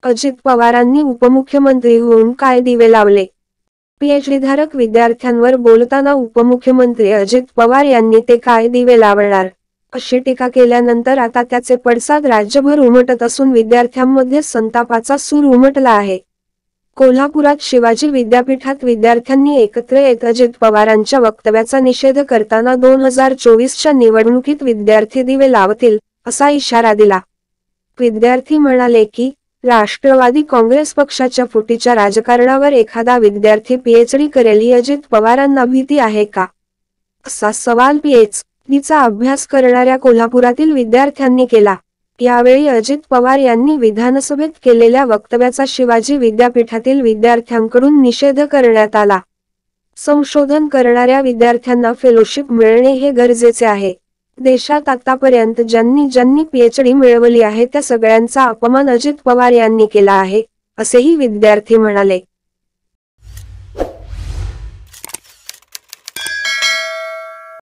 अजित पवारांनी उपमुख्यमंत्री होऊन काय दिवे लावले? पीएचडीधारक विद्यार्थ्यांवर बोलताना उपमुख्यमंत्री अजित पवार यांनी ते काय दिवे लावणार अशी टीका केल्यानंतर आता त्याचे पडसाद राज्यभर उमटत असून विद्यार्थ्यांमध्ये संतापाचा सूर उमटला आहे. कोल्हापुरात शिवाजी विद्यापीठात विद्यार्थ्यांनी एकत्र येत अजित पवारांच्या वक्तव्याचा निषेध करताना 2024च्या निवडणुकीत विद्यार्थी दिवे लावतील असा इशारा दिला. विद्यार्थी म्हणाले की राष्ट्रवादी काँग्रेस पक्षाच्या फुटीच्या राजकारणावर एखादा विद्यार्थी पीएचडी करेल ही अजित पवारांना भीती आहे का, असा सवाल पीएचडीचा अभ्यास करणाऱ्या कोल्हापुरातील विद्यार्थ्यांनी केला. यावेळी अजित पवार यांनी विधानसभेत केलेल्या वक्तव्याचा शिवाजी विद्यापीठातील विद्यार्थ्यांकडून निषेध करण्यात आला. संशोधन करणाऱ्या विद्यार्थ्यांना फेलोशिप मिळणे हे गरजेचे आहे. देशात आतापर्यंत ज्यांनी पीएचडी मिळवली आहे त्या सगळ्यांचा अपमान अजित पवार यांनी केला आहे, असेही विद्यार्थी म्हणाले.